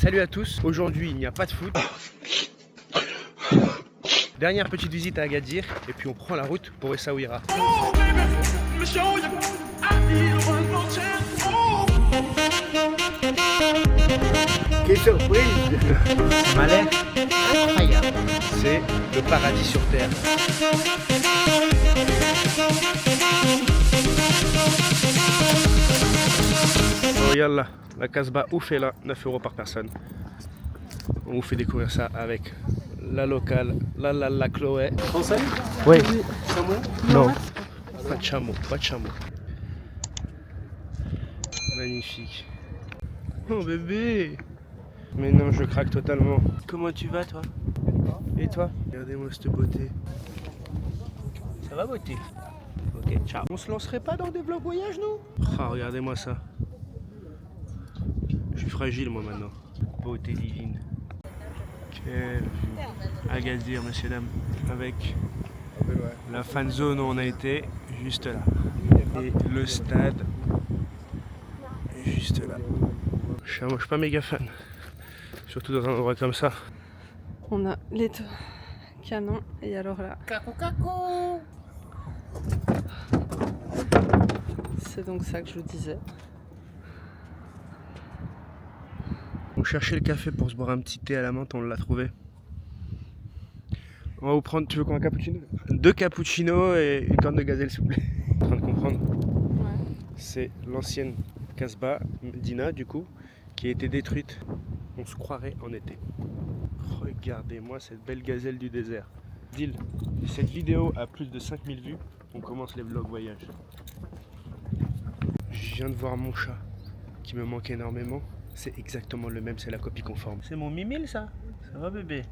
Salut à tous, aujourd'hui il n'y a pas de foot. Dernière petite visite à Agadir et puis on prend la route pour Essaouira. Quelle surprise! Ça m'a l'air incroyable. C'est le paradis sur terre. Oh yallah, la Casbah ouf est là, 9 € par personne. On vous fait découvrir ça avec la locale, la Chloé. Français? Oui. Chameau? Non, pas de chameau, pas de chameau. Magnifique. Oh bébé! Mais non, je craque totalement. Comment tu vas toi? Et toi? Regardez-moi cette beauté. Ça va beauté? Ok, ciao. On se lancerait pas dans des vlogs voyage nous? Ah, regardez-moi ça. Je suis fragile moi maintenant. Beauté divine. Quelle vue. Agadir, messieurs dames. Avec la fan zone où on a été, juste là. Et le stade, juste là. Je suis pas méga fan. Surtout dans un endroit comme ça. On a les canons et alors là. C'est donc ça que je vous disais. On cherchait le café pour se boire un petit thé à la menthe, on l'a trouvé. On va vous prendre, tu veux quoi, un cappuccino? 2 cappuccinos et une corne de gazelle s'il vous plaît. En train de comprendre. Ouais. C'est l'ancienne Casbah Medina du coup, qui a été détruite. On se croirait en été. Regardez-moi cette belle gazelle du désert. Deal, cette vidéo a plus de 5000 vues, on commence les vlogs voyage. Je viens de voir mon chat qui me manque énormément. C'est exactement le même, c'est la copie conforme. C'est mon mimile ça? Ça va bébé?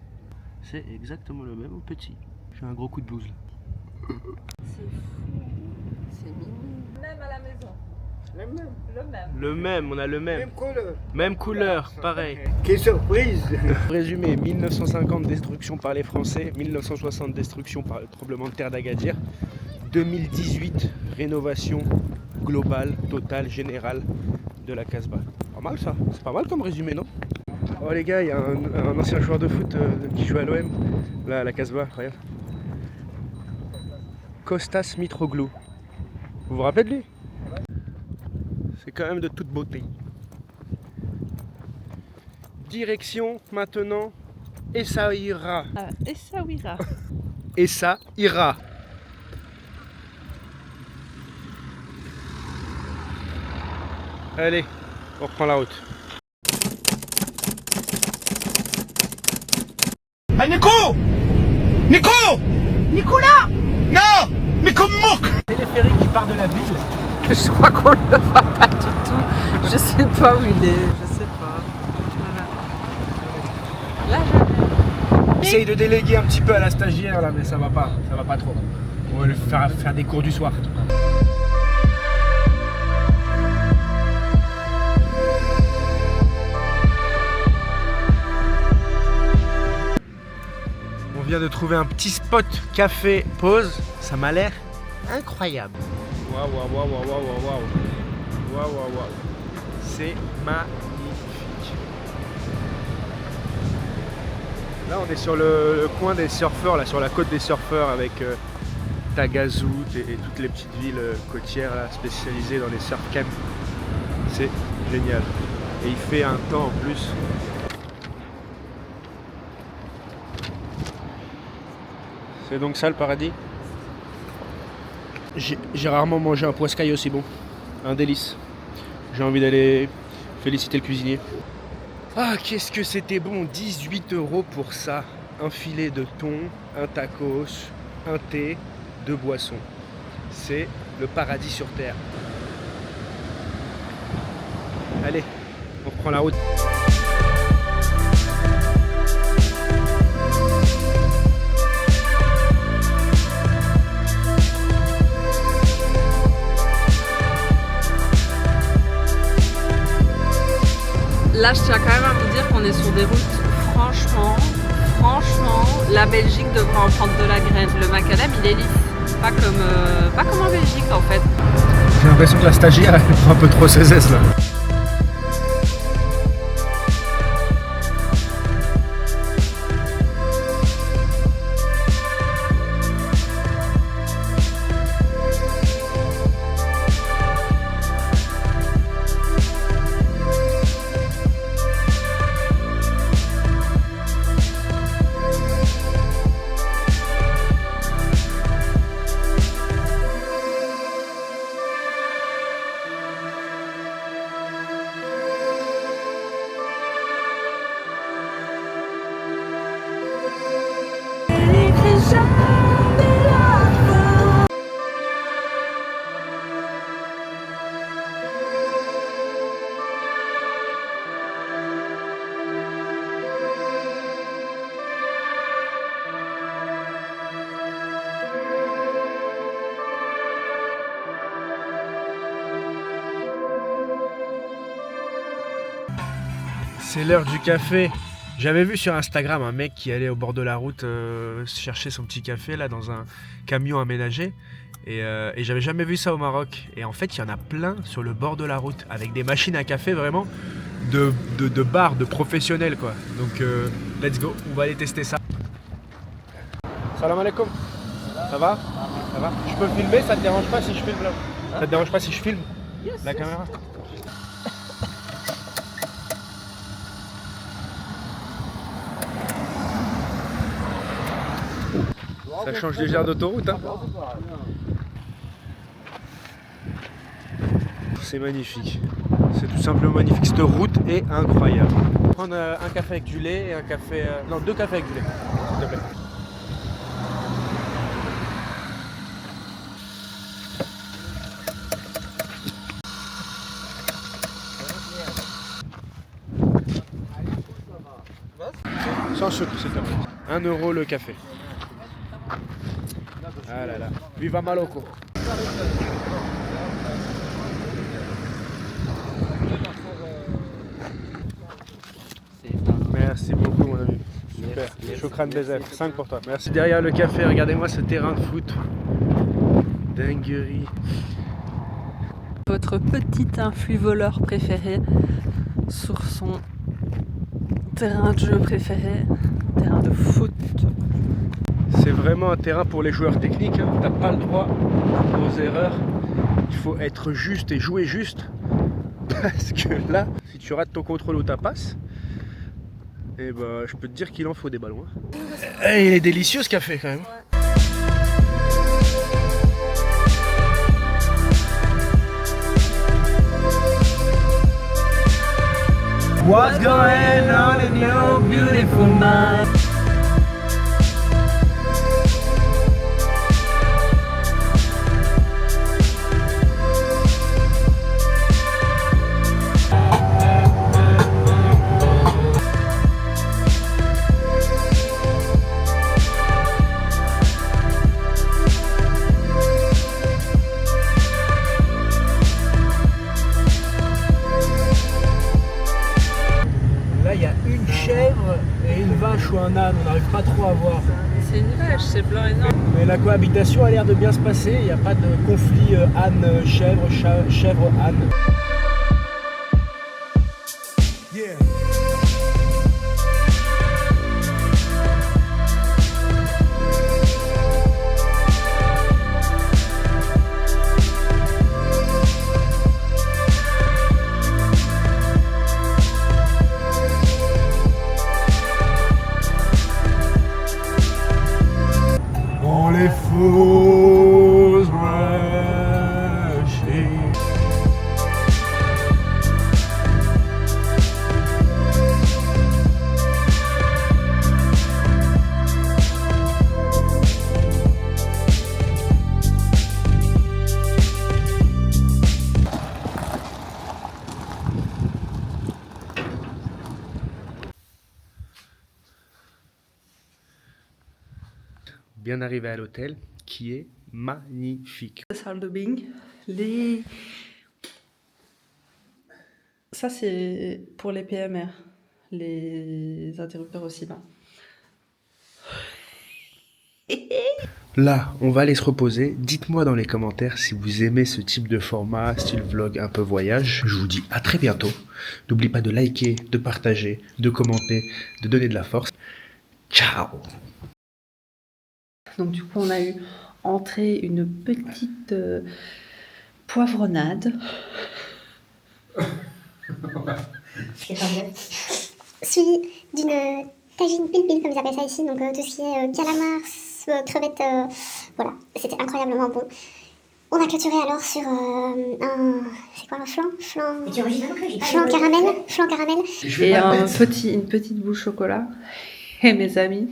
C'est exactement le même au petit. J'ai un gros coup de blues là. C'est fou. C'est mignon. Même à la maison. Le même. Le même, on a le même. Même couleur. Même couleur, pareil. Quelle surprise! Résumé, 1950 destruction par les Français, 1960 destruction par le tremblement de terre d'Agadir, 2018 rénovation globale, totale, générale de la Casbah. Pas mal ça, c'est pas mal comme résumé non? Oh les gars, il y a un ancien joueur de foot qui joue à l'OM, là à la Casbah, regarde. Kostas Mitroglou. Vous vous rappelez de lui? C'est quand même de toute beauté. Direction maintenant Essaouira. Essaouira. Essaouira. Allez, on reprend la route. Hey Nico! Nico! Nicolas! Non! Mais comme moque! Téléphérique qui part de la ville. Je crois qu'on le voit pas du tout. Je sais pas où il est. Je sais pas. Voilà. Là, Essaye de déléguer un petit peu à la stagiaire là, mais ça va pas trop. On va lui faire des cours du soir. On vient de trouver un petit spot café pause, ça m'a l'air incroyable. Waouh, waouh, waouh, waouh, waouh, waouh, waouh, waouh, waouh. C'est magnifique. Là, on est sur le coin des surfeurs, là, sur la côte des surfeurs, avec Tagazout et toutes les petites villes côtières là, spécialisées dans les surf camps. C'est génial. Et il fait un temps en plus. C'est donc ça le paradis. J'ai rarement mangé un poiscaille aussi bon. Un délice. J'ai envie d'aller féliciter le cuisinier. Ah, qu'est-ce que c'était bon, 18 € pour ça. Un filet de thon, un tacos, un thé, 2 boissons. C'est le paradis sur terre. Allez, on reprend la route. Là, je tiens quand même à vous dire qu'on est sur des routes, franchement, la Belgique devrait en prendre de la graine. Le macadam, il est lisse, pas comme en Belgique en fait. J'ai l'impression que la stagiaire, elle prend un peu trop ses aises là. C'est l'heure du café. J'avais vu sur Instagram un mec qui allait au bord de la route chercher son petit café là dans un camion aménagé. Et j'avais jamais vu ça au Maroc. Et en fait, il y en a plein sur le bord de la route avec des machines à café vraiment de bars, de professionnels quoi. Donc let's go, on va aller tester ça. Salam alaikum. Ça va? Ça va? Je peux filmer, ça te dérange pas si je filme là? Ça te dérange pas si je filme la caméra? Ça change déjà d'autoroute hein. C'est magnifique. C'est tout simplement magnifique. Cette route est incroyable. On va prendre un café avec du lait et un café... non, 2 cafés avec du lait, s'il te plaît. Sans sucre, s'il te plaît. 1 euro le café. Ah là là. Viva Maloko. Merci beaucoup mon ami. Super. Choukran Bezef. 5 pour toi. Merci. Derrière le café, regardez-moi ce terrain de foot. Dinguerie. Votre petit influx voleur préféré sur son terrain de jeu préféré, terrain de foot. C'est vraiment un terrain pour les joueurs techniques, hein. T'as pas le droit aux erreurs. Il faut être juste et jouer juste. Parce que là, si tu rates ton contrôle ou ta passe, et bah, je peux te dire qu'il en faut des ballons. Hein. Et il est délicieux ce café quand même. What's going on in your beautiful mind? Et une vache ou un âne, on n'arrive pas trop à voir. C'est une vache, c'est blanc et noir. Mais la cohabitation a l'air de bien se passer, il n'y a pas de conflit âne-chèvre, chèvre-âne. Yeah. Les fausses brachées. Bien arrivé à l'hôtel qui est magnifique. La salle de bain, ça c'est pour les PMR, les interrupteurs aussi bas. Là, on va aller se reposer. Dites-moi dans les commentaires si vous aimez ce type de format, style vlog un peu voyage. Je vous dis à très bientôt. N'oubliez pas de liker, de partager, de commenter, de donner de la force. Ciao! Donc du coup on a eu entrée une petite poivronade. Suivi d'une tagine pile-pile comme ils appellent ça ici, donc tout ce qui est calamars, crevettes, voilà, c'était incroyablement bon. On a clôturé alors sur un... c'est quoi un flan caramel. Et une petite boule chocolat. Et mes amis.